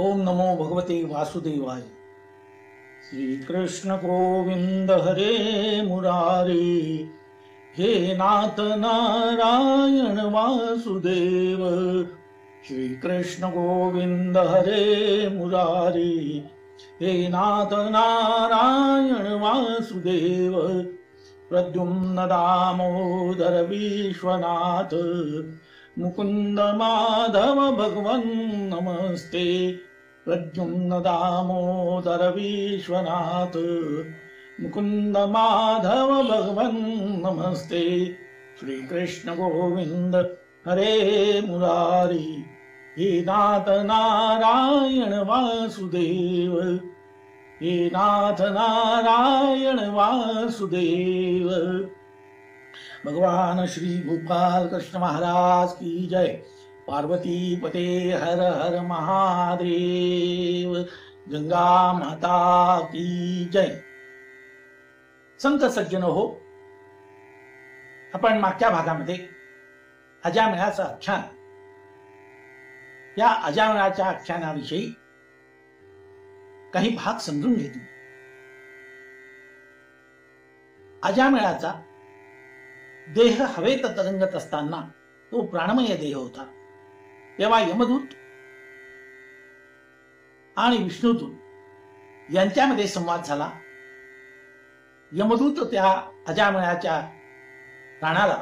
ओम नमो भगवते वासुदेवाय। श्री कृष्ण गोविंद हरे मुरारी, हे नाथ नारायण वासुदेव। श्री कृष्ण गोविंद हरे मुरारी, हे नाथ नारायण वासुदेव। प्रद्युम्न दामोदर विश्वनाथ, मुकुंद माधव भगवन् नमस्ते। प्रद्युम्न दामोदर विश्वनाथ, मुकुंद माधव भगवन् नमस्ते। श्री कृष्ण गोविंद हरे मुरारी, हे नाथ नारायण वासुदेव। हे नाथ नारायण वासुदेव। भगवान श्री गोपाल कृष्ण महाराज की जय। पार्वती पते हर हर महादेव। गंगा माता की जय। संत सज्जन हो, आपण मागच्या भागामध्ये अजामिळाचं आख्यान, या अजामिळाच्या आख्यानाविषयी काही भाग समजून घेतले। अजामिळाचा देह हवेत तरंगत असताना तो प्राणमय देह होता। तेव्हा यमदूत आणि विष्णुदूत यांच्यामध्ये संवाद झाला। यमदूत त्या अजामिळाच्या प्राणाला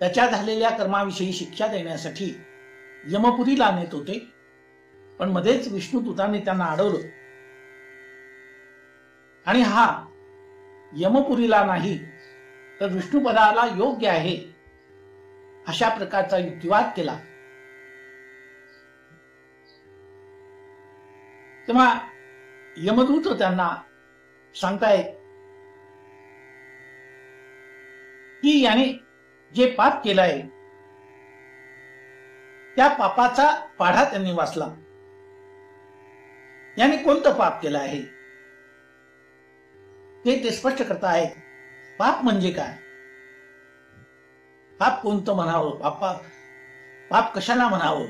त्याच्या झालेल्या कर्माविषयी शिक्षा देण्यासाठी यमपुरीला नेत होते, पण मध्येच विष्णुदूताने त्यांना अडवलं आणि हा यमपुरीला नाही तर विष्णुपदाला योग्य आहे अशा प्रकारचा युक्तिवाद केला। तेव्हा यमदूत त्यांना सांगतायत की याने जे पाप केलंय त्या पापाचा पाढा त्यांनी वाचला। याने कोणतं पाप केलं आहे ते स्पष्ट करतायत। पाप म्हणजे काय, पाप कोणतं म्हणावं, पाप कशाला म्हणावं,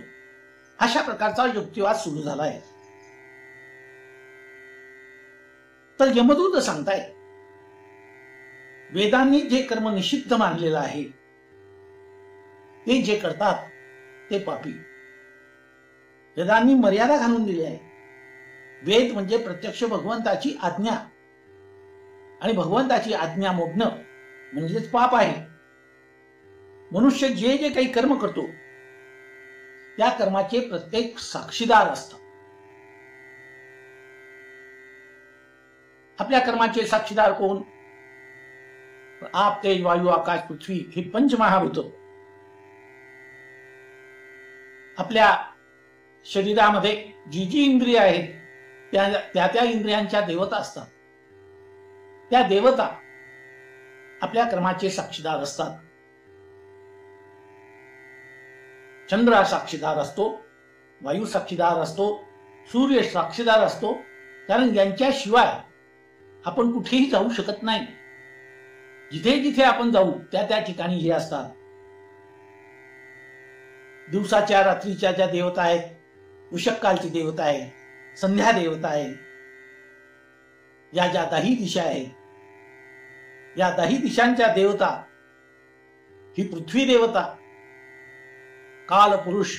अशा प्रकारचा युक्तिवाद सुरू झालाय। तर यमदूत सांगताय वेदांनी जे कर्म निषिद्ध मानलेलं आहे ते जे करतात ते पापी। वेदांनी मर्यादा घालून दिली आहे। वेद म्हणजे प्रत्यक्ष भगवंताची आज्ञा, आणि भगवंताची आज्ञा मोडणं म्हणजेच पाप आहे। मनुष्य जे जे काही कर्म करतो त्या कर्माचे प्रत्येक साक्षीदार असतात। आपल्या कर्माचे साक्षीदार कोण? आप, तेज, वायू, आकाश, पृथ्वी हे पंचमहाभूत आपल्या शरीरामध्ये जी जी इंद्रिय आहेत त्या त्या इंद्रियांच्या देवता असतात। त्या देवता आपल्या कर्माचे साक्षीदार असतात। चंद्र साक्षीदार असतो, वायू साक्षीदार असतो, सूर्य साक्षीदार असतो, कारण यांच्याशिवाय आपण कुठेही जाऊ शकत नाही। जिथे जिथे आपण जाऊ त्या त्या ठिकाणी हे असतात। दिवसाच्या रात्रीच्या ज्या देवता आहेत, उषक्कालची देवता आहे, संध्या देवता आहे, या ज्या दाही दिशा आहेत, या दाही दिशांच्या देवता ही पृथ्वी देवता, काल पुरुष,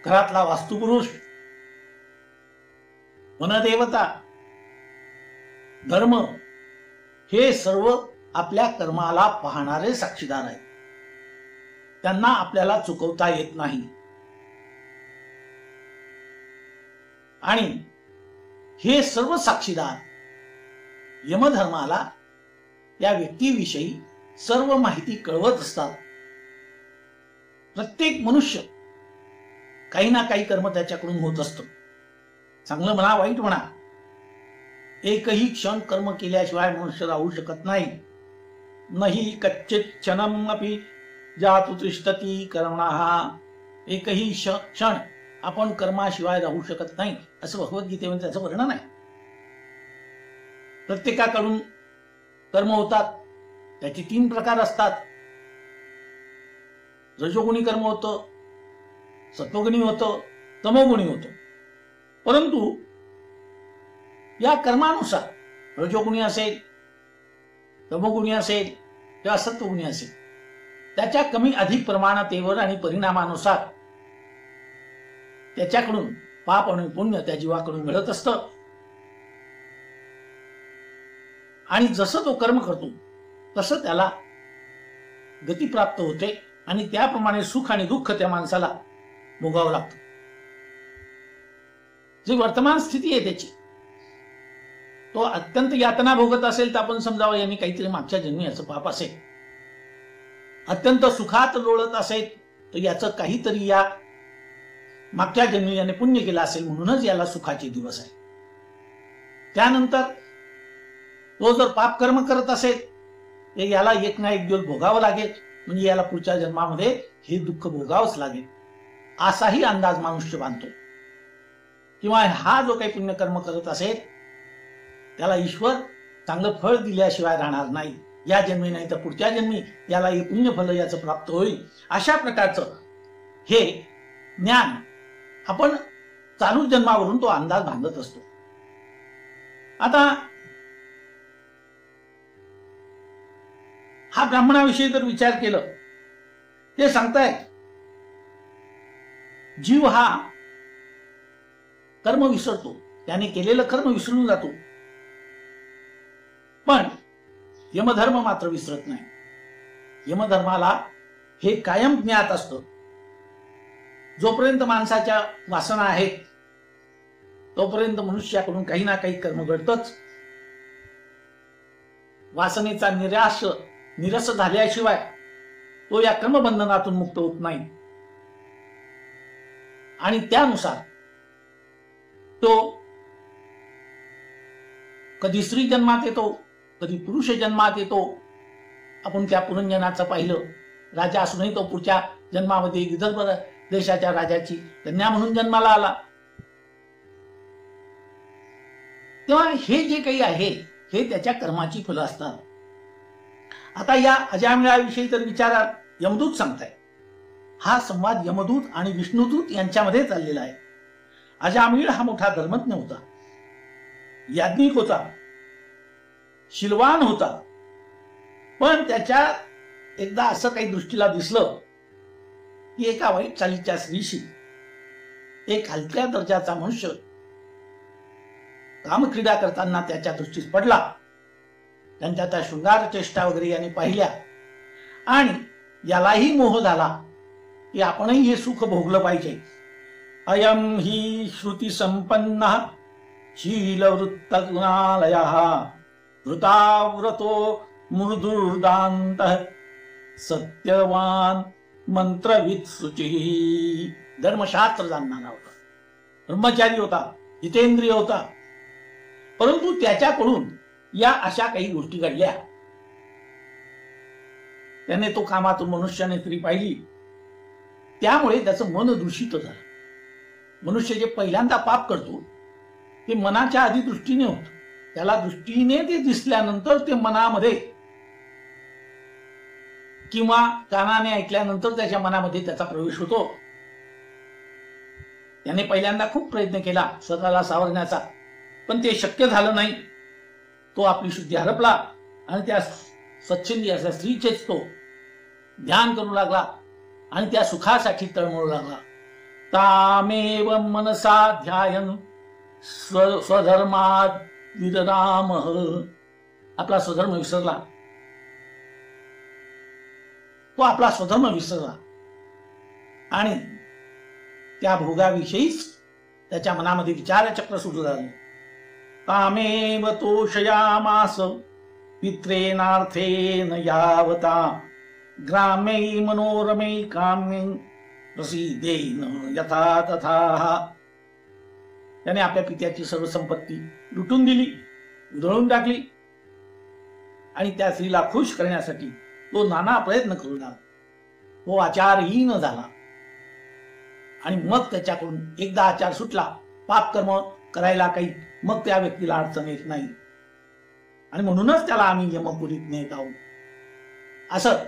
घरातला वास्तुपुरुष, वनदेवता, धर्म, हे सर्व आपल्या कर्माला पाहणारे साक्षीदार आहेत। त्यांना आपल्याला चुकवता येत नाही। आणि हे सर्व साक्षीदार यमधर्माला त्या व्यक्तीविषयी सर्व माहिती कळवत असतात। प्रत्येक मनुष्य काही ना काही कर्म त्याच्याकडून होत असतं, चांगलं म्हणा वाईट म्हणा। एकही क्षण कर्म केल्याशिवाय मनुष्य राहू शकत नाही। नाही कच्चित क्षणम अपि जातु तिष्ठति कर्मणः। एकही क्षण आपण कर्माशिवाय राहू शकत नाही असं भगवद्गीतेमध्ये त्याचं वर्णन आहे। प्रत्येकाकडून कर्म होतात, त्याचे 3 प्रकार असतात। रजोगुणी कर्म होतं, सत्वगुणी होतं, तमोगुणी होतं. परंतु या कर्मानुसार रजोगुणी असेल, तमोगुणी असेल किंवा सत्वगुणी असेल, त्याच्या कमी अधिक प्रमाणातेवर आणि परिणामानुसार त्याच्याकडून पाप आणि पुण्य त्या जीवाकडून मिळत असतं. आणि जसं तो कर्म करतो तसं त्याला गती प्राप्त होते आणि त्याप्रमाणे सुख आणि दुःख त्या माणसाला भोगावं लागतं. जी वर्तमान स्थिती आहे त्याची, तो अत्यंत यातना भोगत असेल तर आपण समजावं यांनी काहीतरी मागच्या जन्मी याचं पाप असेल. अत्यंत सुखात लोळत असेल तर याचं काहीतरी या मागच्या जन्मी याने पुण्य केलं असेल, म्हणूनच याला सुखाचे दिवस आहे. त्यानंतर तो जर पाप कर्म करत असेल तर याला एक ना एक दिवस भोगावं लागेल, म्हणजे याला पुढच्या जन्मामध्ये हे दुःख भोगावंच लागेल, असाही अंदाज मनुष्य बांधतो. किंवा हा जो काही पुण्यकर्म करत असेल त्याला ईश्वर चांगलं फळ दिल्याशिवाय राहणार नाही, या जन्मी नाही तर पुढच्या जन्मी याला हे पुण्यफल याचं प्राप्त होईल. अशा प्रकारचं हे ज्ञान आपण चालू जन्मावरून तो अंदाज बांधत असतो. आता हा ब्राह्मणाविषयी जर विचार केलं, ते सांगतायत जीव हा कर्म विसरतो, त्याने केलेलं कर्म विसरून जातो, पण यमधर्म मात्र विसरत नाही. यमधर्माला हे कायम ज्ञात असतं. जोपर्यंत माणसाच्या वासना आहेत तोपर्यंत मनुष्याकडून काही ना काही कर्म घडतच. वासनेचा निरस झाल्याशिवाय तो या कर्मबंधनातून मुक्त होत नाही. आणि त्यानुसार तो कधी स्त्री जन्मात येतो, कधी पुरुष जन्मात येतो. आपण त्या पुरंजनाचं पाहिलं, राजा असूनही तो पुढच्या जन्मामध्ये विदर्भ देशाच्या राजाची कन्या म्हणून जन्माला आला. तेव्हा हे जे काही आहे हे त्याच्या कर्माची फलं असतात. आता या अजामिळाविषयी तर विचारात यमदूत सांगताय. हा संवाद यमदूत आणि विष्णुदूत यांच्यामध्ये चाललेला आहे. अजामिळ हा मोठा धर्मज्ञ होता, याज्ञिक होता, शीलवान होता. पण त्याच्या एकदा असं काही दृष्टीला दिसलं की एका वाईट चालीच्या स्त्रीशी एक हलक्या दर्जाचा मनुष्य कामक्रीडा करताना त्याच्या दृष्टीस पडला. त्यांच्या त्या शृंगार चेष्टा वगैरे यांनी पाहिल्या आणि यालाही मोह झाला की आपणही हे सुख भोगलं पाहिजे. अयम ही श्रुती संपन्न शीलवृत्त गुणालय वृताव्रतो मृदुर्दांत सत्यवान मंत्रविद शुची. धर्मशास्त्र जाणणारा होता, ब्रह्मचारी होता, जितेंद्रिय होता. परंतु त्याच्याकडून या अशा काही गोष्टी घडल्या. त्याने तो कामातून मनुष्याने स्त्री पाहिली, त्यामुळे त्याचं मन दूषित झालं. मनुष्य जे पहिल्यांदा पाप करतो ते मनाच्या आधी दृष्टीने होत, त्याला दृष्टीने ते दिसल्यानंतर ते मनामध्ये किंवा कानाने ऐकल्यानंतर त्याच्या मनामध्ये त्याचा प्रवेश होतो. त्याने पहिल्यांदा खूप प्रयत्न केला स्वतःला सावरण्याचा, पण ते शक्य झालं नाही. तो आपली शुद्धी हरपला आणि त्या सच्छिंदी अशा स्त्रीचेच तो ध्यान करू लागला आणि त्या सुखासाठी तळमळू लागला. तामेव मनसा ध्यायन स्वधर्मात विरराम. आपला स्वधर्म विसरला, तो आपला स्वधर्म विसरला आणि त्या भोगाविषयीच त्याच्या मनामध्ये विचारचक्र सुरू झाले. कामेव तोषयामास पित्रेनार्थेन यावता ग्राम्यै मनोरमै काम्यै प्रसीदेन यथा तथा. त्याने आपल्या पित्याची सर्व संपत्ती लुटून दिली, उधळून टाकली आणि त्या स्त्रीला खुश करण्यासाठी तो नाना प्रयत्न करू लागला. तो आचारहीन झाला आणि मग त्याच्याकडून एकदा आचार सुटला, पाप कर्म करायला काही मग त्या व्यक्तीला अडचण येत नाही आणि म्हणूनच त्याला आम्ही यमपुरीत नेत आहोत. असं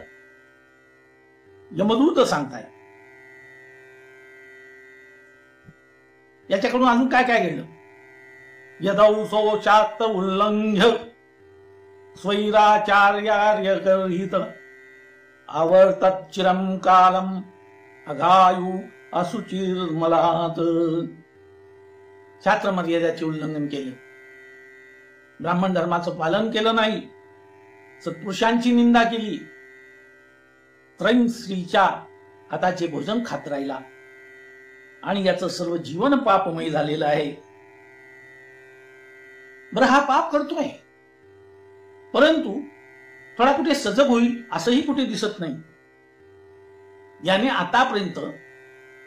यमदूत सांगताय. याच्याकडून अजून काय काय घडलं? यदौ शाक्त उल्लंघ्य स्वैराचार्यार्यगर्हित आवर्तत चिरं कालम अघायु असुचिर्मलात. शास्त्र मर्यादेचे उल्लंघन केले, ब्राह्मण धर्माचं पालन केलं नाही, सत्पुरुषांची निंदा केली, त्रयं स्त्रीच्या हाताचे भोजन खात राहिला आणि याचं सर्व जीवन पापमय झालेलं आहे. बरं, हा पाप करतोय, परंतु थोडा कुठे सजग होईल असंही कुठे दिसत नाही. याने आतापर्यंत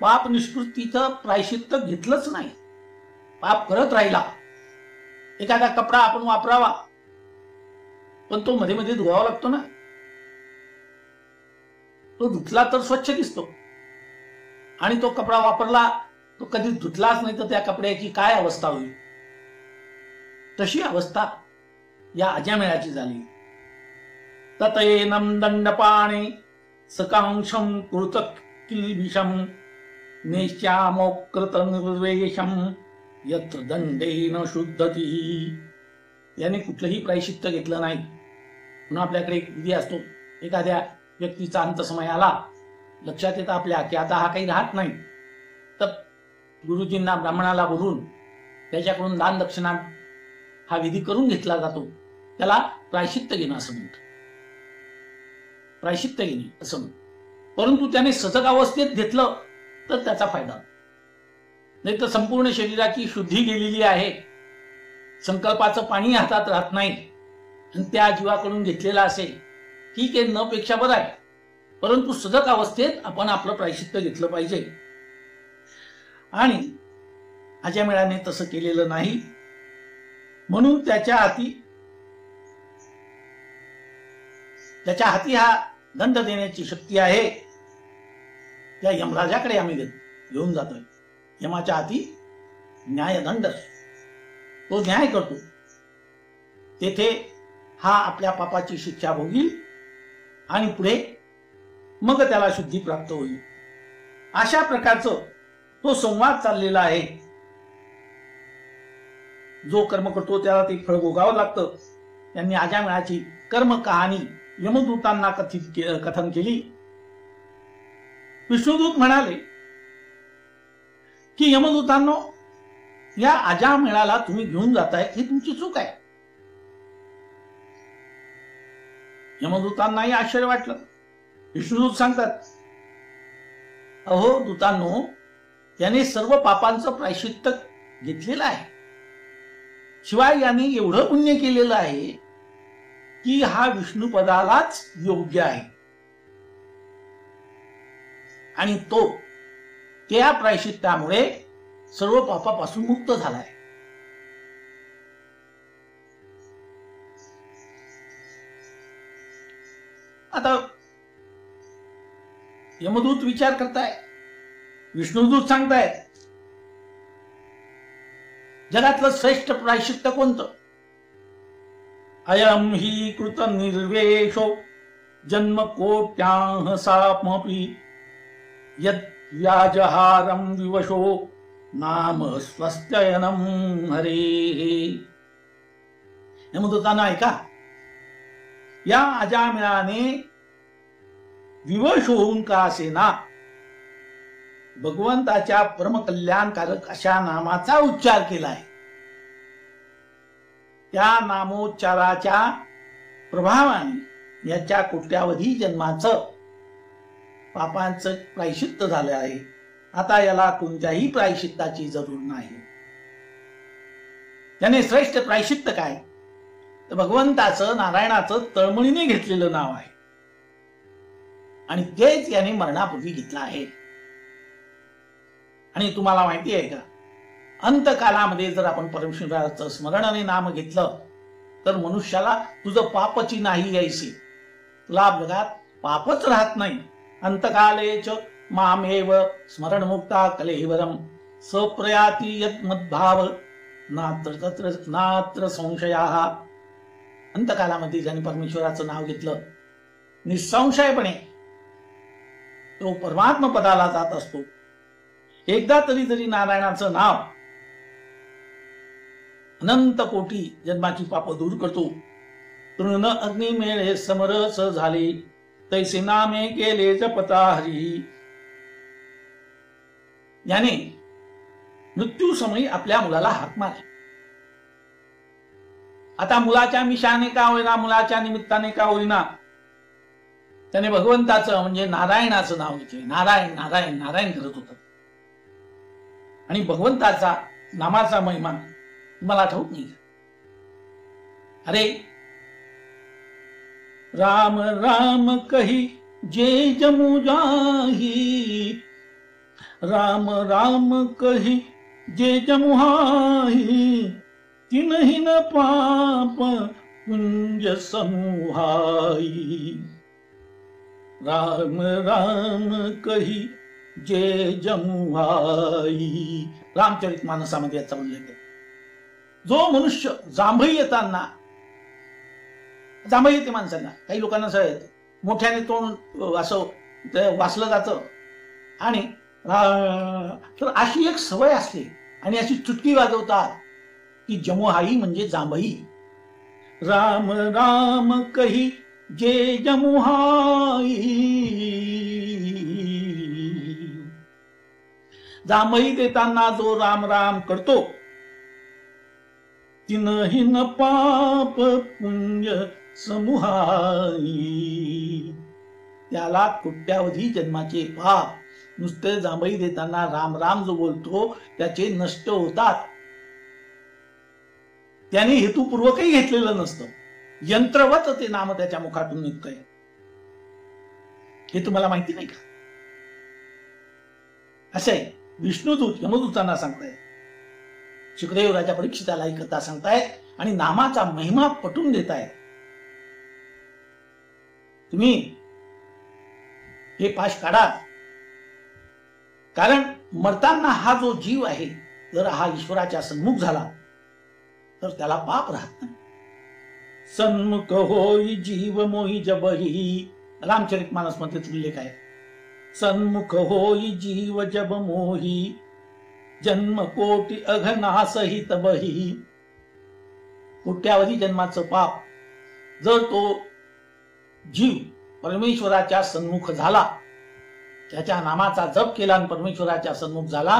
पाप निष्कृतीचं प्रायश्चित्त घेतलंच नाही, पाप करत राहिला. एखादा कपडा आपण वापरावा, पण तो मध्ये मध्ये धुवावा लागतो ना. तो धुतला तर स्वच्छ दिसतो, आणि तो कपडा वापरला तो कधी धुतलाच नाही तर त्या कपड्याची काय अवस्था होईल. तशी अवस्था या अजामेळाची झाली. ततएनं दंडपाणे सकांक्षं कृत किल्बिषं नेश्यामोकृत निर्वेशं यत्र दंडेन शुद्धती. याने कुठलंही प्रायश्चित्त घेतलं नाही. पुन्हा आपल्याकडे एक विधी असतो, एखाद्या व्यक्तीचा अंतसमय आला, लक्षात येतं आपल्या की आता हा काही राहत नाही, तर गुरुजींना ब्राह्मणाला बोलून त्याच्याकडून दान दक्षिणा हा विधी करून घेतला जातो. त्याला प्रायश्चित्त घेणं असं म्हणतात, प्रायश्चित्त घेणे असं म्हणतात. परंतु त्याने सजग अवस्थेत घेतलं तर त्याचा फायदा, नाही तर संपूर्ण शरीराची शुद्धी गेलेली आहे, संकल्पाचं पाणी हातात राहत नाही आणि त्या जीवाकडून घेतलेला असेल, ठीक आहे, न पेक्षा बरं आहे, परंतु सजग अवस्थेत आपण आपलं प्रायश्चित्त घेतलं पाहिजे. आणि अजामेळाने तसं केलेलं नाही, म्हणून त्याच्या हाती हा दंड देण्याची शक्ती आहे. त्या यमराजाकडे आम्ही घेऊन जातोय. यमाच्या हाती न्यायदंड, तो न्याय करतो. तेथे हा आपल्या पापाची शिक्षा भोगील आणि पुढे मग त्याला शुद्धी प्राप्त होईल. अशा प्रकारचं तो संवाद चाललेला आहे. जो कर्म करतो त्याला ते फळ भोगावं लागतं. त्यांनी अजामेळाची कर्म कहाणी यमदूतांना कथन केली. विष्णुदूत म्हणाले की यमदूतांनो, या अजामेळाला तुम्ही घेऊन जाताय ही तुमची चूक आहे. यमदूतांनाही आश्चर्य वाटलं. विष्णुदूत सांगतात, अहो दूतांनो, याने सर्व पापांचं प्रायश्चित्त घेतलेलं आहे, शिवाय याने एवढं पुण्य केलेलं आहे की हा विष्णुपदालाच योग्य आहे, आणि तो त्या प्रायश्चित्तामुळे सर्व पापापासून मुक्त झालाय. आता यमदूत विचार करताय, विष्णुदूत सांगतायत, जगातलं श्रेष्ठ प्रायश्चित्त कोणतं? अयम हि कृत निर्वेशो जन्म कोट्याह सापमपि यद व्याजहारम विवशो नाम स्वस्त्ययनम हरे. यमदूतांना ऐका, या अजामेळाने विवश होऊन का असेना भगवंताच्या परमकल्याणकारक अशा नामाचा उच्चार केलाय. त्या नामोच्चाराच्या प्रभावाने याच्या कोट्यावधी जन्माचं पापांचं प्रायश्चित्त झालं आहे. आता याला कोणत्याही प्रायश्चित्ताची जरूर नाही. त्याने श्रेष्ठ प्रायश्चित्त काय, तर भगवंताचं, नारायणाचं तळमळीने घेतलेलं नाव आहे, आणि तेच याने मरणापूर्वी घेतलं आहे. आणि तुम्हाला माहिती आहे का, अंतकालामध्ये जर आपण परमेश्वराचं स्मरण आणि नाम घेतलं तर मनुष्याला तुझं पापची नाही यायची, तुला जगात पापच राहत नाही. अंतकालेच मामेव स्मरणमुक्ता कलेवरम सप्रयाती यत् मद्भाव नात्र संशयाः. अंतकालामध्ये ज्याने परमेश्वराचं नाव घेतलं निसंशयपणे तो परमात्मा पदाला जात असतो. एकदा तरी जरी नारायणाचं नाव अनंत कोटी जन्माची पाप दूर करतो. तृण अग्नी मेळे समरस झाले, तैसे नामे केले जपता हरी. याने मृत्यू समयी आपल्या मुलाला हाक मारला. आता मुलाच्या मिशाने का होईना, मुलाच्या निमित्ताने का होईना, त्याने भगवंताचं म्हणजे नारायणाचं नाव घेतले. नारायण नारायण नारायण करत होता. आणि भगवंताचा नामाचा महिमा मला ठाऊक नाही. अरे राम राम कही जे जमू जाही, राम राम कही जे जमुहाही, तिनहि न पाप कुंज समूहाई. राम राम कही जे जमुहाई. रामचरित मानसामध्ये याचा उल्लेख आहे. जो मनुष्य जांभई येताना, जांभई येते माणसांना, काही लोकांना असं येते, मोठ्याने तोंड असं वाचलं जातं आणि तर अशी एक सवय असते आणि अशी चुटकी वाजवतात की जमुहाई म्हणजे जांभई. राम राम कही जे जमुहाई. जांभई देताना जो राम राम करतो, तिनहि न पाप पुंज समूहाई. त्याला कोट्यावधी जन्माचे पाप नुसते जांभई देताना राम राम जो बोलतो त्याचे नष्ट होतात. त्याने हेतुपूर्वकही घेतलेलं नसतं, यंत्रवत ते नाम त्याच्या मुखातून निघतंय. हे तुम्हाला माहिती नाही का? असं आहे. विष्णुदूत यमदूतांना सांगताय, शुकदेव राजा परीक्षिताला ही कथा सांगताय आणि नामाचा महिमा पटवून देताय. तुम्ही हे पाश काढा, कारण मरताना हा जो जीव आहे, जर हा ईश्वराच्या सन्मुख झाला तर त्याला पाप राहत नाही. सन्मुख होई जीव मोही जबही. रामचरित मानस मध्ये उल्लेख आहे. सन्मुख होई जीव जब मोही, जन्म कोटी अघनासही तबही. कोट्यावधी जन्माचं पाप जर तो जीव परमेश्वराच्या सन्मुख झाला, त्याच्या नामाचा जप केला आणि परमेश्वराच्या सन्मुख झाला,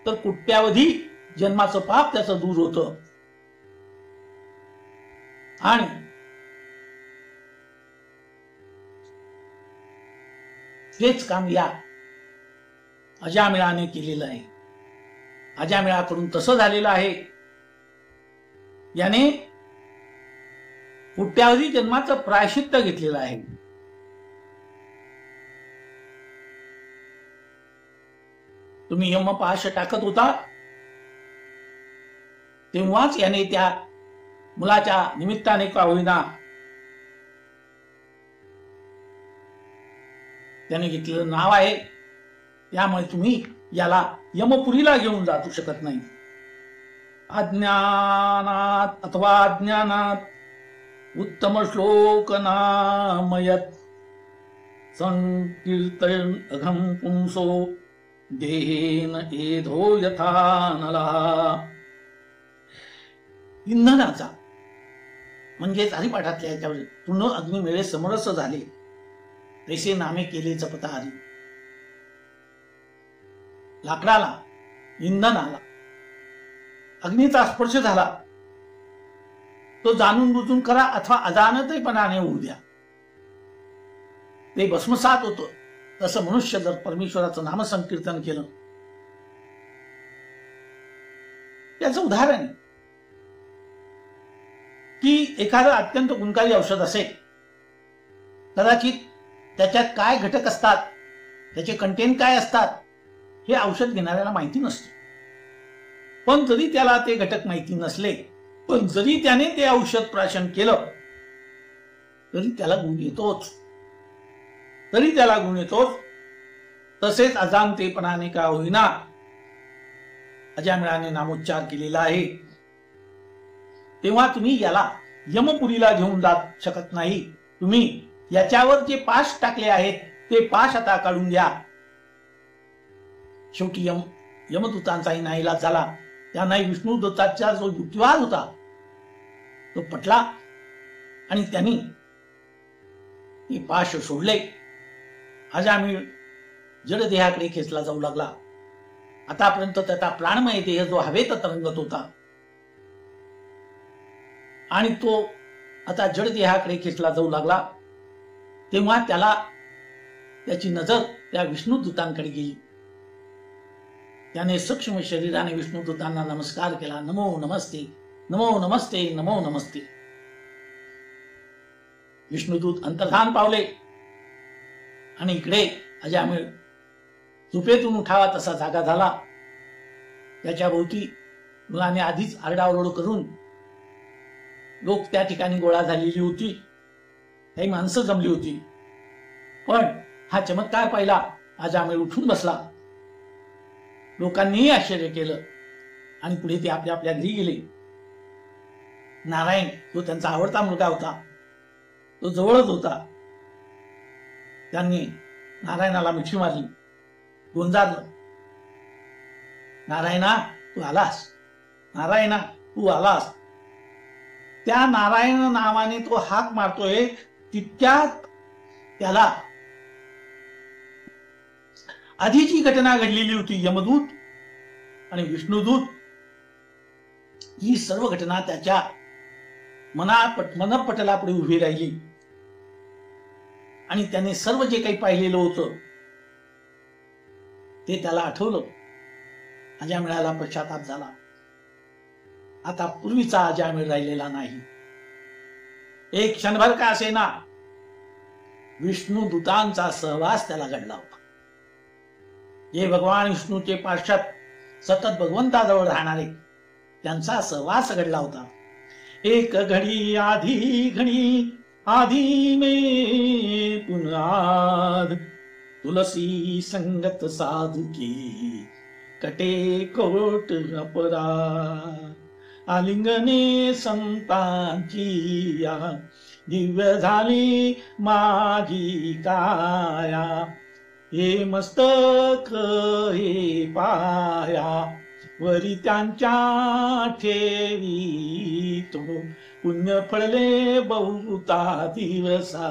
तर कोट्यावधी जन्माचं पाप त्याचं दूर होतं. आणि हेच काम या अजामिळाने केलेलं आहे. अजामिळाकडून तसं झालेलं आहे. याने कोट्यावधी जन्माचं प्रायश्चित्त घेतलेलं आहे. तुम्ही यमपाश टाकत होता तेव्हाच याने त्या मुलाच्या निमित्ताने का होईना त्याने घेतलेलं नाव आहे. त्यामुळे तुम्ही याला यमपुरीला घेऊन जाऊ शकत नाही. अज्ञानात अथवा अज्ञानात उत्तम श्लोक नामयत, संकीर्तन अघम पुंसो देहेन एधो यथा नला. इंधनाचा म्हणजेच हरिपाठातल्या याच्यावर तृण अग्नी वेळे समरस झाले, तैसे नामे केले जपता हरी. लाकडाला, इंधनाला अग्नीचा स्पर्श झाला, तो जाणून बुजून करा अथवा अजाणतेपणाने होऊ द्या, ते भस्मसात होतं. तसं मनुष्य जर परमेश्वराचं नामसंकीर्तन केलं, याचं उदाहरण आहे की एखादं अत्यंत गुणकारी औषध असेल, कदाचित त्याच्यात काय घटक असतात, त्याचे कंटेंट काय असतात, हे औषध घेणाऱ्याला माहिती नसतं. पण जरी त्याला ते घटक माहिती नसले, पण जरी त्याने ते औषध प्राशन केलं तरी त्याला गुण येतोच, तसेच अजाणतेपणाने का होईना अजामिळाने नामोच्चार केलेला आहे. तेव्हा तुम्ही याला यमपुरीला घेऊन जात शकत नाही. तुम्ही याच्यावर जे पाश टाकले आहेत ते पाश आता काढून द्या शेवटी यमदूतांचाही नाईलाज झाला. त्यांनाही विष्णुदूताचा जो युक्तिवाद होता तो पटला आणि त्यांनी ते पाश सोडले. अजामिळ जडदेहाकडे खेचला जाऊ लागला. आतापर्यंत त्याचा प्राणमय देह जो हवेत तरंगत होता आणि तो आता जडदेहाकडे खेचला जाऊ लागला, तेव्हा त्याची नजर त्या विष्णुदूतांकडे गेली. त्याने सूक्ष्म शरीराने विष्णुदूतांना नमस्कार केला. नमो नमस्ते, नमो नमस्ते, नमो नमस्ते. विष्णुदूत अंतर्धान पावले आणि इकडे अजामिळ झोपेतून उठावा तसा जागा झाला. त्याच्या भोवती मुलाने आधीच आरडाओरड करून लोक त्या ठिकाणी गोळा झालेली होती. काही माणसं जमली होती. पण हा चमत्कार पाहिला अजामिळ उठून बसला. लोकांनीही आश्चर्य केलं आणि पुढे ते आपल्या आपल्या घरी गेले. नारायण जो त्यांचा आवडता मुलगा होता तो जवळच होता. त्यांनी नारायणाला मिठी मारली, गोंजारलं. नारायणा तू आलास, नारायणा तू आलास. त्या नारायण नावाने तो हाक मारतोय तितक्यात त्याला आधी जी घटना घडलेली होती, यमदूत आणि विष्णुदूत, ही सर्व घटना त्याच्या मनपटलापुढे उभी राहिली आणि त्याने सर्व जे काही पाहिलेलं होतं ते त्याला आठवलं. अजामिळाला पश्चाताप झाला. आता पूर्वीचा अजामिळ राहिलेला नाही. एक क्षणभर का असेना विष्णुदूतांचा सहवास त्याला घडला होता. जे भगवान विष्णूचे पार्षद सतत भगवंताजवळ राहणारे, त्यांचा सहवास घडला होता. एक घडी आधी में पुनाद तुलसी संगत साधु की कटे कोट अपरा आलिंगने संतांची या दिव्य झाली माझी काया हे मस्तक हे पाया वरी त्यांच्या ठेवी तो पुण्य फळले बहुता दिवसा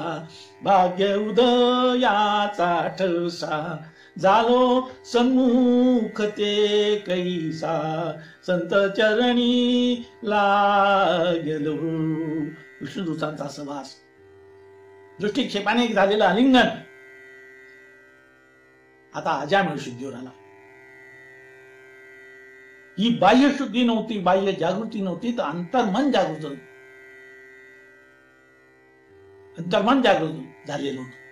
भाग्य उदयाचा ठसा झालो सन्मुख ते कैसा संत चरणी लागलो. विष्णुदूतांचा सहवास, दृष्टिक्षेपाने झालेलं आलिंगन आता अजामिळ शुद्धीवर आला. ही बाह्य शुद्धी नव्हती, बाह्य जागृती नव्हती, तर अंतर्मन जागृत होतं. अंतर्मन जागृत झालेलं होतं.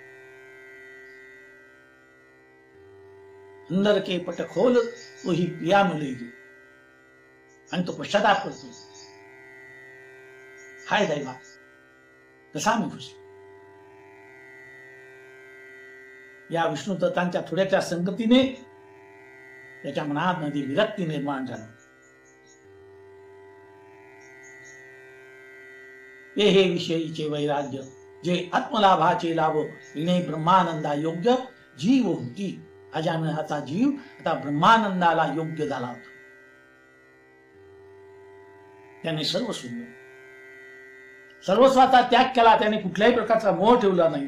अंदर के पट खोल तो ही पिया मिलेगी आणि तो पश्चाताप करतो. हाय दैवा, कसा मी खुश. या विष्णू तत्वांच्या थोड्याच्या संगतीने त्याच्या मनामध्ये विरक्ती निर्माण झाली. हे विषयीचे वैराग्य जे आत्मलाभाचे लाभ विणे ब्रह्मानंदा योग्य जीव होती. अजामिळाचा जीव आता ब्रह्मानंदाला योग्य झाला होता. त्याने सर्व सोडलं, सर्वस्वाचा त्याग केला. त्याने कुठल्याही प्रकारचा मोह ठेवला नाही.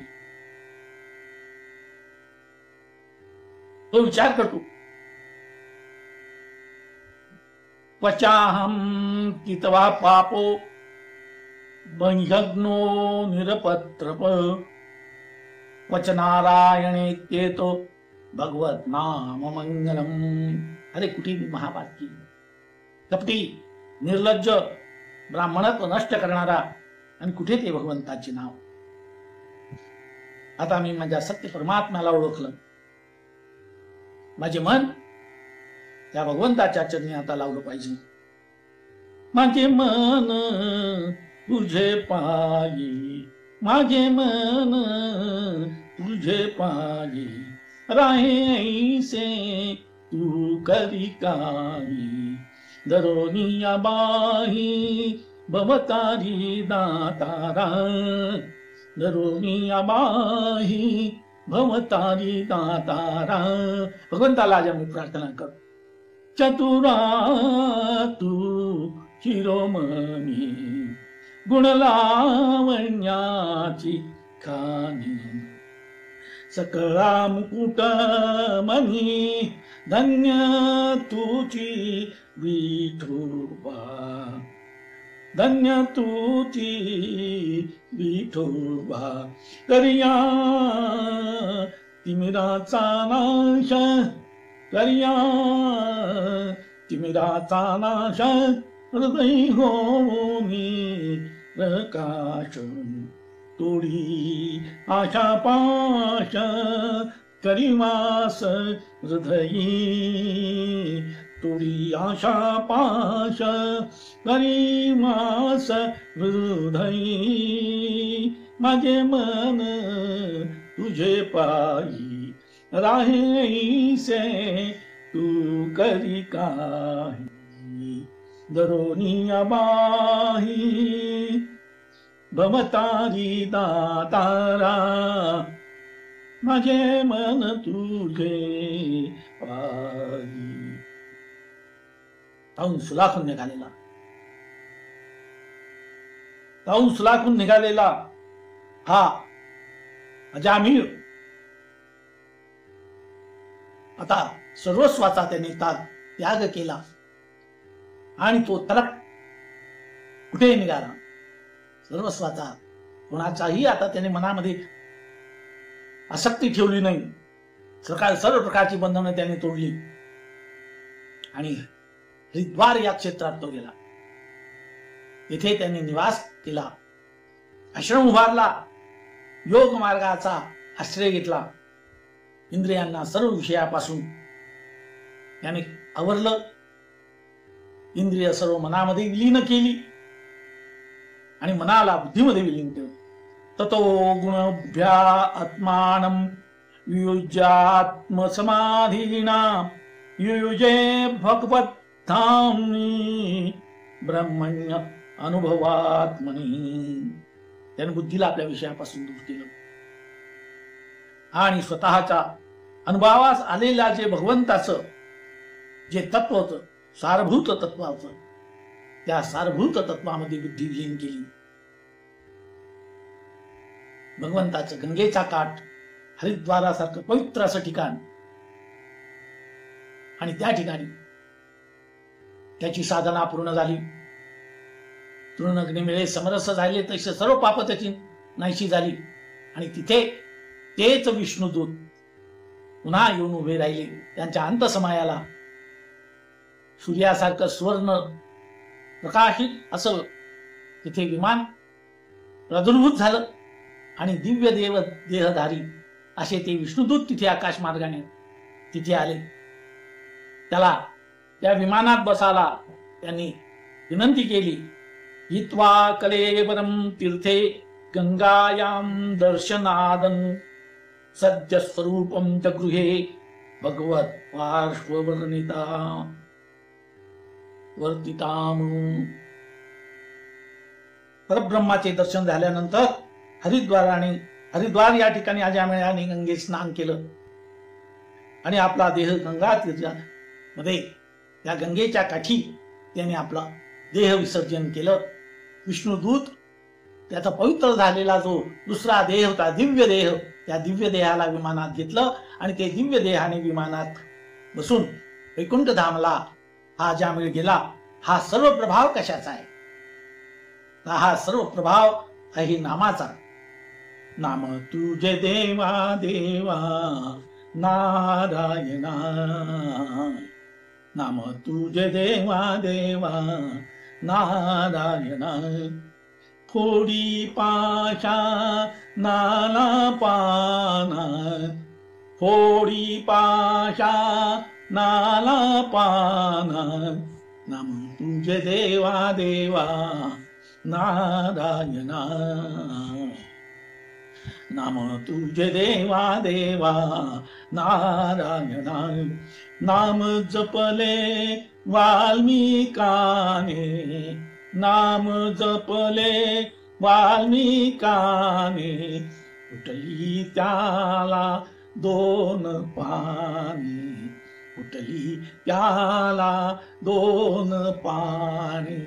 तो विचार करतो, क्वचाहं कितवा पापो बंह्यग्नो निरपत्रप क्वच नारायणेत्येतो भगवत नाम मंगलम. अरे कुठे महापातकी, कपटी, निर्लज्ज, ब्राह्मणत्व नष्ट करणारा, आणि कुठे ते भगवंताचे नाव. आता मी माझ्या सत्य परमात्म्याला ओळखलं. माझे मन त्या भगवंताच्या चरणी आता लावलं पाहिजे. माझे मन तुझे पायी, माझे मन तुझे पायी राहे ऐसे तू करी काही दरोनिया बाही भवतारी दातारा दरोनिया बाही भवतारी दातारा, भगवंताला आज आम्ही प्रार्थना कर. चतुरा तू शिरोमणी, गुणलावण्याची खाणी, सकळा मुकुट मनी, धन्य तुची विठोबा, धन्य तुची विठोबा. करिया तिमिराचा नाश, करिया तिमिराचा नाश, हृदय होनी प्रकाश, तोडी आशा पाश, करिवास हृदयी, तोडी आशा पाश, करिवास हृदयी. माझे मन तुझे पायी राहेसे, तू करी काही दरोनिया बाही, भवतारी दातारा, माझे मन तुझे पायी. ताऊन सुलाखून निघालेला, ताऊन सुलाखून निघालेला हा अजामीळ आता सर्वस्वाचा त्याने त्याग केला आणि तो तलक कुठे निघाला. सर्वस्वाचा, कोणाचाही आता त्याने मनामध्ये आसक्ती ठेवली नाही. सर्व प्रकारची बंधनं त्याने तोडली आणि हरिद्वार या क्षेत्रात तो गेला. येथे त्यांनी निवास केला, आश्रम उभारला, योग मार्गाचा आश्रय घेतला. इंद्रियांना सर्व विषयापासून त्याने आवरलं, इंद्रिय सर्व मनामध्ये विलीन केली आणि मनाला बुद्धीमध्ये विलीन केलं. ततो गुणभ्या आत्मानं युज्यात्मसमाधीना, युजे भगवद्धाम्नि ब्रह्मण्य अनुभवात्मनि. त्याने बुद्धीला आपल्या विषयापासून दूर केलं आणि स्वतःच्या अनुभवास आलेल्या जे भगवंताचं जे तत्व होतं, सारभूत तत्वाचं, त्या सारभूत तत्वामध्ये बुद्धी विलीन केली. भगवंताचं गंगेचा काठ, हरिद्वारासारखं पवित्र असं ठिकाण, आणि त्या ठिकाणी त्याची साधना पूर्ण झाली. तृणग्निमिळे समरस झाले, तसे सर्व पाप त्याची नाहीशी झाली आणि तिथे तेच विष्णुदूत पुन्हा येऊन उभे राहिले. त्यांच्या अंतसमयाला सूर्यासारखं स्वर्ण प्रकाशित असं तिथे विमान प्रादुर्भूत झालं आणि दिव्य देहधारी असे ते विष्णुदूत तिथे आकाश मार्गाने तिथे आले. त्याला त्या विमानात बसायला त्यांनी विनंती केली. हित्वा कलेवरम तीर्थे गंगायां दर्शनादन, सद्य स्वरूपम च गृहे भगवत पार्श्ववर्णिता वर्तिताम. परब्रह्माचे दर्शन झाल्यानंतर हरिद्वार या ठिकाणी अजामिळाने गंगेत स्नान केलं आणि आपला देह गंगा तीर्थामध्ये त्या गंगेच्या काठी त्याने आपला देह विसर्जन केलं. विष्णुदूत त्याचा पवित्र झालेला जो दुसरा देह होता, दिव्य देह, त्या दिव्य देहाला विमानात घेतलं आणि ते दिव्य देहाने विमानात बसून वैकुंठ धामला हा अजामिळ गेला. हा सर्व प्रभाव कशाचा आहे? हा सर्व प्रभाव आहे नामाचा. नाम तुझे देवा देवा नारायणा, नाम तुझे देवा देवा नारायणा. फोडी पाशा नाला पाना, फोडी पाशा नाला पाना. नाम तुझे देवा देवा नारायणा, नाम तुझे देवा देवा नारायणा. नाम जपले वाल्मिकाने, नाम जपले वाल्मिकाने, फुटली त्याला दोन पाने, फुटली त्याला दोन पाने.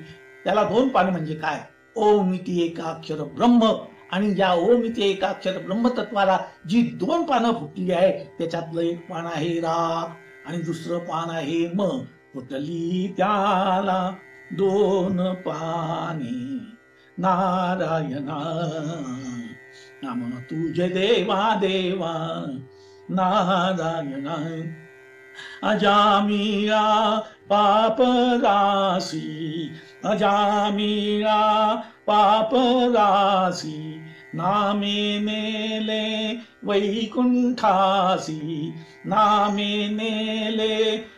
त्याला दोन पाने म्हणजे काय? ओम इति एकाक्षर ब्रह्म. आणि या ओम इति एकाक्षर ब्रह्मतत्वाला जी दोन पानं फुटली आहे, त्याच्यातलं एक पान आहे रा आणि दुसरं पान आहे म. फुटली त्याला दोन पाने, नारायणा नाम तुझे देवा देवा, नारायणा. अजामिया पाप राशी, अजामिया पाप राशी, नामे नेले वैकुंठासी, नामे नेले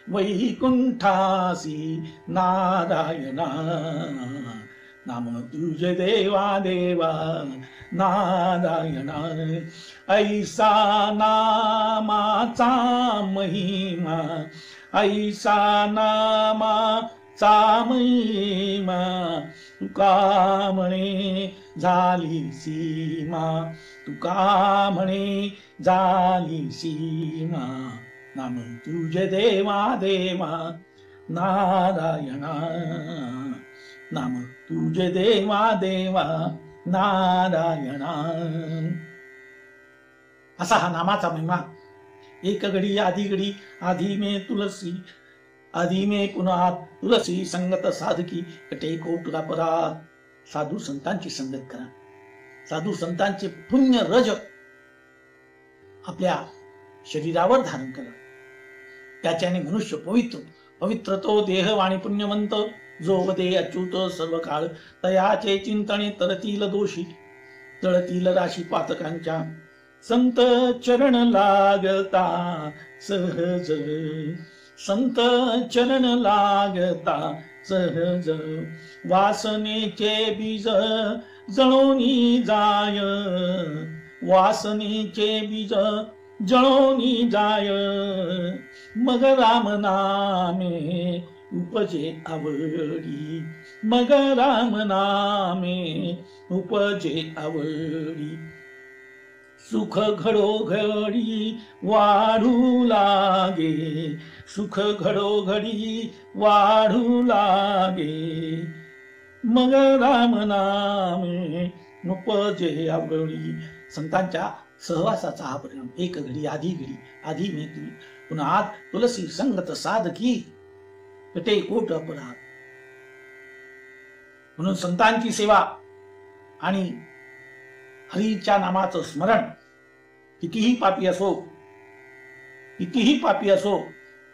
वैकुंठासी, नारायणा नाम तुझे देवा देवा, नारायणा. ऐसा नामाचा महिमा, ऐसा नामाचा महिमा, तुका म्हणे झाली सीमा, तुका म्हणे झाली सीमा. नाम तुझे देवा देवा, नारायणा नाम तुझे देवा देवा, नारायणा. असा हा नामाचा महिमा. एक घडी आधी घडी आधी में तुलसी, आधी में पुन्हा तुलसी, संगत साधकी कटे कोटला परा. साधू संतांची संगत करा, साधू संतांचे पुण्य रज आपल्या शरीरावर धारण करा. त्याच्याने मनुष्य पवित्र, पवित्र तो देह वाणी पुण्यवंत. जो वदे अच्युत सर्व काळ, तयाचे चिंतने तरतील दोषी, तळतील राशी पातकांच्या. संत चरण लागता सहज, संत चरण लागता सहज. वासनेचे बीज जळोनी जाय, वासनेचे बीज जळोनी जाय. मग राम नामे उपजे आवडी, मग राम नामे उपजे आवडी. सुख घडोघडी वाढू लागे, सुख घडोघडी वाढू लागे. मग राम नामे उपजे आवडी. संतांच्या सहवासाचा हा परिणाम. एक घडी आधी घडी आधी मी तुझी, पुन्हा तुलसी संगत साधकी कटे कोट अपराध. म्हणून संतांची सेवा आणि हरीच्या नामाचं स्मरण कितीही पापी असो, कितीही पापी असो,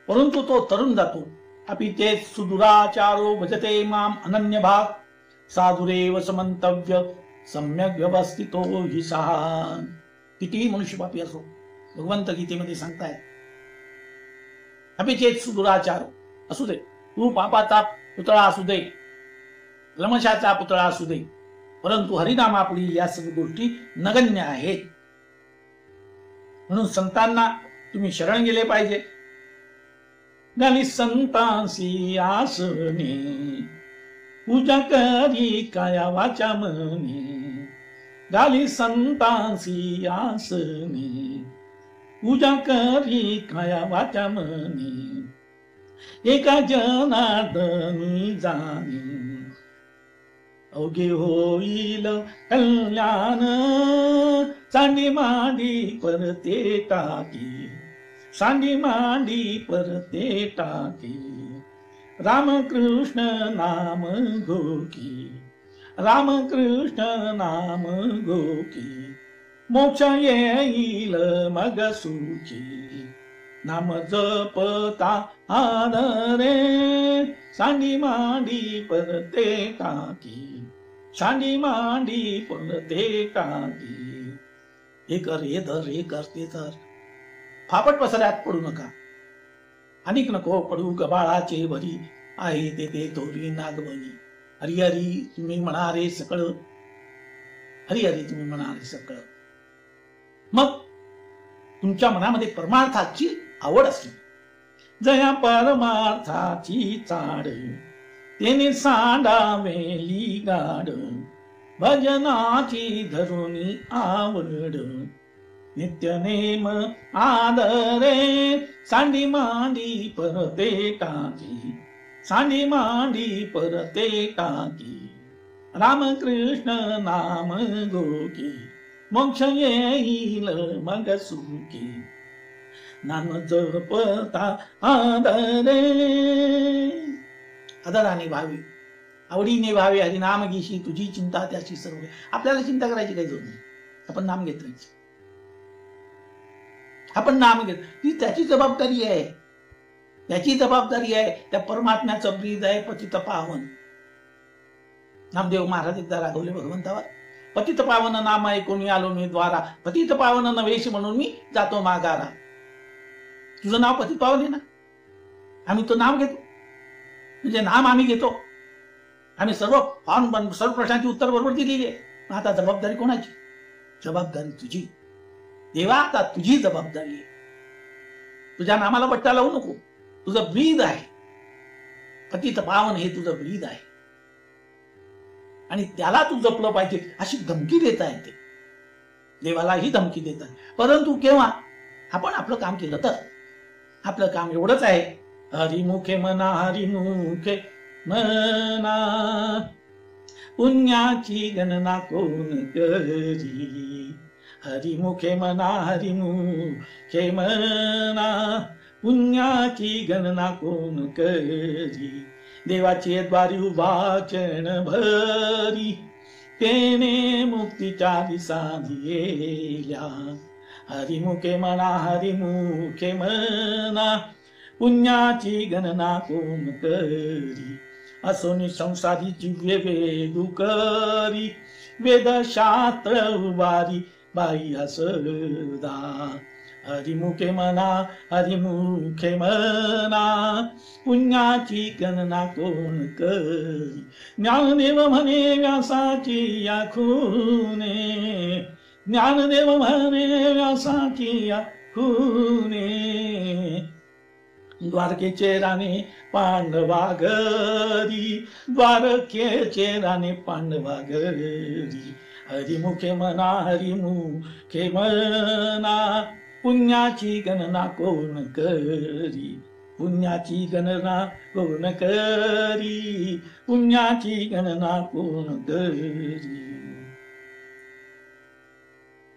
परंतु तो तरुण जातो. अपि ते सुदुराचारो भजते माम अनन्य भाग, साधुरेव समंतव्य सम्यक व्यवस्थितो हि सहा. कितीही मनुष्य पापी असो, भगवंत गीतेमध्ये सांगताय अपि चेत सुदुराचार असू दे, तू पापाचा पुतळा असू दे, लमशाचा पुतळा असू दे, परंतु हरिनामापुढे या सर्व गोष्टी नगण्य आहेत. म्हणून संतांना तुम्ही शरण गेले पाहिजे. गाली संतांसी आसने, पूजा करी काया वाचा मने. गाली संतांसी आसने, पूजा करी काया वाचा मने. एका जनार्दनी जाणी, अवघे होईल कल्याण. सांडी मांडी परते टाकी, सांडी मांडी परते टाकी. रामकृष्ण नाम घोकी, रामकृष्ण नाम घोकी. मोक्ष येईल मग सुखी, नाम जपता आदरे. सांडी मांडी परते टाकी, सांडी मांडी परते टाकी. हे कर, हे धर, हे कर, ते धर. फापट पसऱ्यात पडू नका. अनेक नको पडू गबाळाचे भरी, आहे ते ते थोरी नागवणी. हरी हरी तुम्ही म्हणारे सकळ, हरी हरी तुम्ही म्हणारे सकळ. मग तुमच्या मनामध्ये परमार्थाची आवड असली, जया परमार्थाची चाड, तेने सांडावेली गाड. भजनाची धरुणी आवड नित्य नेम आदरे सांडी मांडी परते टाकी सांडी मांडी परते टाकी रामकृष्ण नाम गोकी मोक्ष येईल मग सुखी नाम जपता आदरे आदराने भावी आवडीने भावे हरिनाम घेशी तुझी चिंता त्याची सर्व. आपल्याला चिंता करायची काही जोड नाही. आपण नाम घेत राहायचं. आपण नाम घेत ती त्याची जबाबदारी आहे. त्याची जबाबदारी आहे. त्या परमात्म्याचं ब्रीद आहे पतित पावन. नामदेव महाराज एकदा रागवले भगवंतावर, पतित पावन नाम ऐकून आलो मी द्वारा, पतित पावन नवेश म्हणून मी जातो मागारा. तुझं नाव पतित पावन आहे ना, आम्ही तो नाम घेतो म्हणजे नाम आम्ही घेतो. आम्ही सर्व प्रश्नांची उत्तर बरोबर दिलेली आहे. आता जबाबदारी कोणाची? जबाबदारी तुझी देवा. आता तुझी जबाबदारी आहे. तुझ्या नामाला बट्टा लावू नको. तुझं ब्रीद आहे पतित पावन, हे तुझं ब्रीद आहे आणि त्याला तू जपलं पाहिजे अशी धमकी देता येते. देवाला ही धमकी देतात. परंतु केव्हा? आपण आपलं काम केलं तर. आपलं काम एवढंच आहे, हरिमुखे मना हरिमुखे मना पुण्याची गणना कोण करी. हरिमुखे मना हरिमुखे मना पुण्याची गणना कोण करी. देवाची द्वारी उभा चरण भरी तेने मुक्तीच्या दिसा दिल्या. हरिमुखे मना हरिमुखे मना पुण्याची गणना कोण करी. असोनी संसारी जिव्हे वेदू करी वेदशास्त्र उभारी बाई असदा. हरिमुखे मना हरिमुखे मना पुण्याची गणना कोण करी. ज्ञानदेव म्हणे व्यासाची या खूने, ज्ञानदेव म्हणे व्यासाची या खूने. द्वारकेचे राणे पांडवा घरी, द्वारकेचे राणे पांडवा घरी. हरिमुखे मना हरिमुखे मना पुण्याची गणना कोण करी. पुण्याची गणना कोण करी. पुण्याची गणना कोण करी.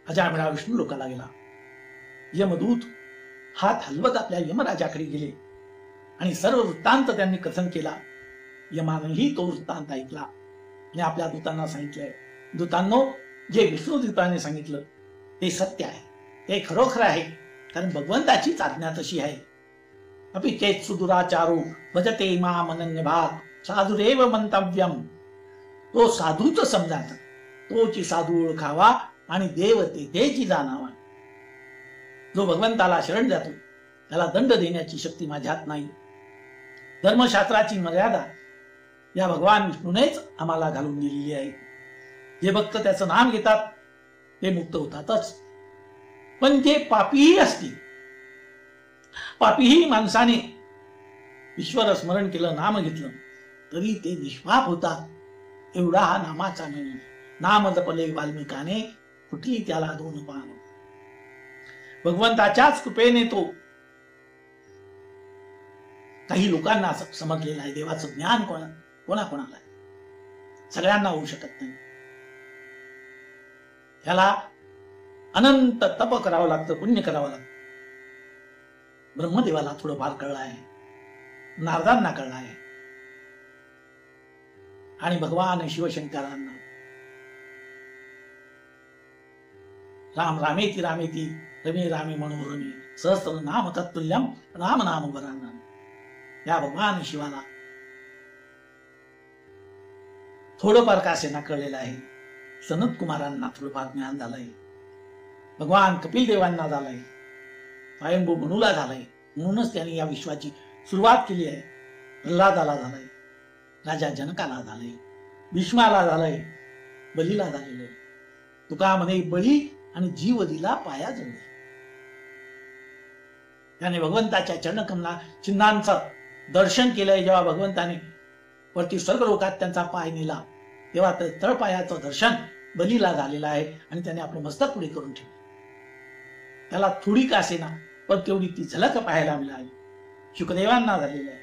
अजामिळा विष्णू लोकाला गेला. यमदूत हात हलवत आपल्या यमराजाकडे गेले आणि सर्व वृत्तांत त्यांनी कथन केला. यमानंही तो वृत्तांत ऐकला आणि आपल्या दूतांना सांगितलंय, दूतांनो, जे विष्णुदूताने सांगितलं ते सत्य आहे, ते खरोखर आहे. कारण भगवंताचीच आज्ञा तशी आहे. अपि चेत सुदुराचारो भजते माम अनन्य भाग साधुरेव मंतव्यम. तो साधूच समजायचा, तोची साधू ओळखावा आणि देव तेची जाणावा. जो भगवंताला शरण जातो त्याला दंड देण्याची शक्ती माझ्यात नाही. धर्मशास्त्राची मर्यादा या भगवान विष्णूनेच आम्हाला घालून दिलेली आहे. जे भक्त त्याचं नाम घेतात ते मुक्त होतातच. पण जे पापीही असतील, पापीही माणसाने ईश्वर स्मरण केलं, नाम घेतलं तरी ते निष्पाप होतात. एवढा हा नामाचा महिमा. नाम जपले वाल्मिकाने फुटली त्याला दोन पान. भगवंताच्याच कृपेने तो काही लोकांना समजलेला आहे. देवाचं ज्ञान कोणाकोणाला आहे, सगळ्यांना होऊ शकत नाही. त्याला अनंत तप करावं लागतं, पुण्य करावं लागतं. ब्रह्मदेवाला थोडंफार कळलं आहे, नारदांना कळलं आहे आणि भगवान शिवशंकरांना. राम रामेती रामेती रमे रामे मनोरमे सहस्त्र नाम तत्तुल्यम राम नाम वरानन. या भगवान शिवाला थोडंफार का असेना कळलेलं आहे. सनत कुमारांना थोडंफार ज्ञान झालंय, भगवान कपिल देवांना झालंय, स्वयंभू मनूला झालंय. म्हणूनच त्यांनी या विश्वाची सुरुवात केली आहे. प्रल्हादाला झालंय, राजा जनकाला झालंय, भीष्माला झालंय, बलीला झालेलं आहे. तुका म्हणे बळी आणि जीव दिला पाया जवळ. त्याने भगवंताच्या चरणकमला चिन्हांचं दर्शन केलंय. जेव्हा भगवंताने वरती स्वर्ग लोकात त्यांचा पाय नेला तेव्हा तळपायाचं दर्शन बलीला झालेलं आहे आणि त्याने आपलं मस्तक पुढे करून ठेवलं. त्याला थोडी का असेना पण तेवढी ती झलक पाहायला मिळाली. शुकदेवांना झालेली आहे.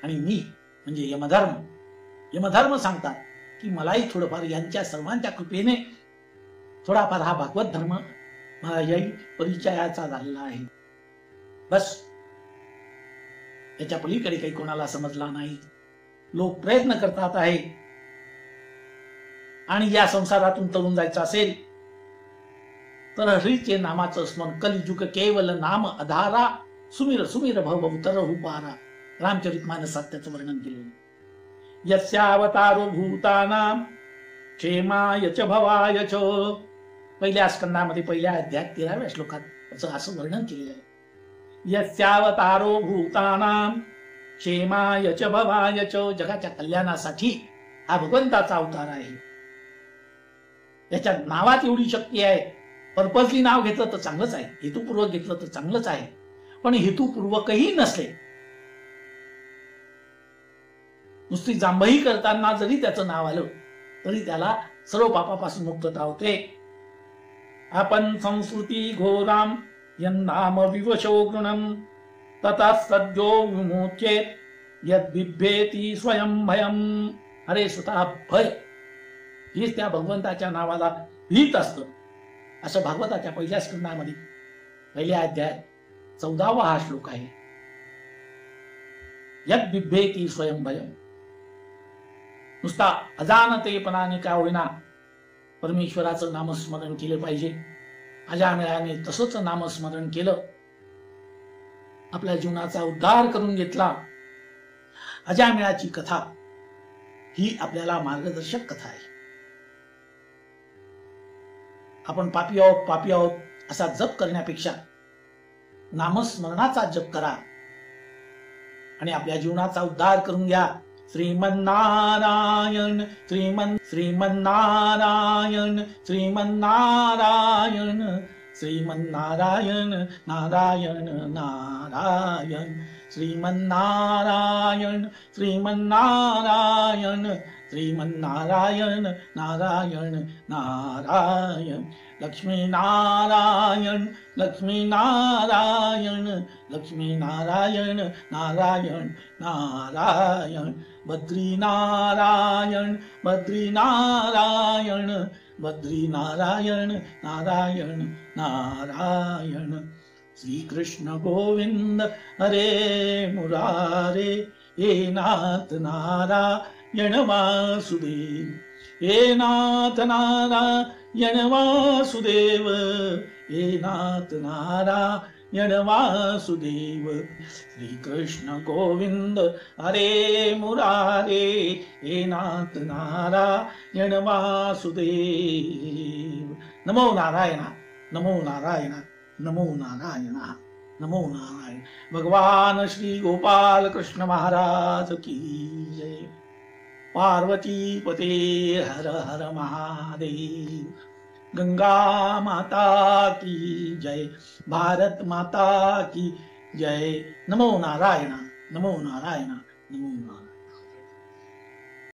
आणि मी म्हणजे यमधर्म सांगतात की मलाही थोडंफार यांच्या सर्वांच्या कृपेने थोडाफार हा भागवत धर्म मला याही परिचयाचा झालेला आहे. बस याच्या पलीकडे काही कोणाला समजला नाही. लोक प्रयत्न करतात आहे आणि या संसारातून तरुण जायचं असेल तर हरीचे नामाचं स्मरण कलिजुग केवल नाम आधारा सुमिर सुमिर भव उतर पारा. रामचरितमानसात त्याचं वर्णन केलेलं. यस्यावतारो भूतानां क्षेमाय च भवाय च. पहिल्या स्कंदामध्ये पहिल्या अध्यायात 13व्या श्लोकात असं वर्णन केलेलं आहे. यस्यावतारो भूतानां क्षेमाय च भवाय च. जगाच्या कल्याणासाठी हा भगवंताचा अवतार आहे. याच्या नावात एवढी शक्ती आहे. पर्पजली नाव घेतलं तर चांगलंच आहे, हेतुपूर्वक घेतलं तर चांगलंच आहे, पण हेतुपूर्वकही नसले नुसती जांभई करताना जरी त्याचं नाव आलं तरी त्याला सर्व पापापासून मुक्तता होते. आपण संस्कृती घोराम यन्नाम विवशो गृणम तथा सद्यो विमुच्येत यद बिभेती स्वयं भयम. अरे स्वतः भय हीच त्या भगवंताच्या नावाला भीत असतं. असं भागवताच्या पहिल्या स्कंदामध्ये पहिल्या अध्यायात 14वा हा श्लोक आहे. यद बिभेती स्वयं भयम. नुसता अजानतेपणाने का होईना परमेश्वराचं नामस्मरण केलं पाहिजे. अजामिळाने तसंच नामस्मरण केलं, आपल्या जीवनाचा उद्धार करून घेतला. अजामिळाची कथा ही आपल्याला मार्गदर्शक कथा आहे. आपण पापी आहोत असा जप करण्यापेक्षा नामस्मरणाचा जप करा आणि आपल्या जीवनाचा उद्धार करून घ्या. श्रीमन्नारायण श्रीमन्नारायण श्रीमन्नारायण श्रीमन्नारायण नारायण नारायण श्रीमन्नारायण श्रीमन्नारायण श्रीमन्नारायण नारायण नारायण. लक्ष्मीनारायण लक्ष्मीनारायण लक्ष्मीनारायण नारायण नारायण. बद्रीनारायण बद्रीनारायण बद्रीनारायण नारायण नारायण. श्रीकृष्ण गोविंद हरे मुरारे हे नाथ नारायण वासुदेव. हे नाथ नारायण वासुदेव. हे नाथ नारायण वासुदेव. श्रीकृष्ण गोविंद हरे मुरारे हे नाथ नारायण वासुदेव. नमो नारायण नमो नारायण नमो नारायण नमो नारायण. भगवान श्री गोपाल कृष्ण महाराज की जय. पार्वती पते हर हर महादेव. गंगा माता की जय. भारत माता की जय. नमो नारायण नमो नारायण नमो नारायण.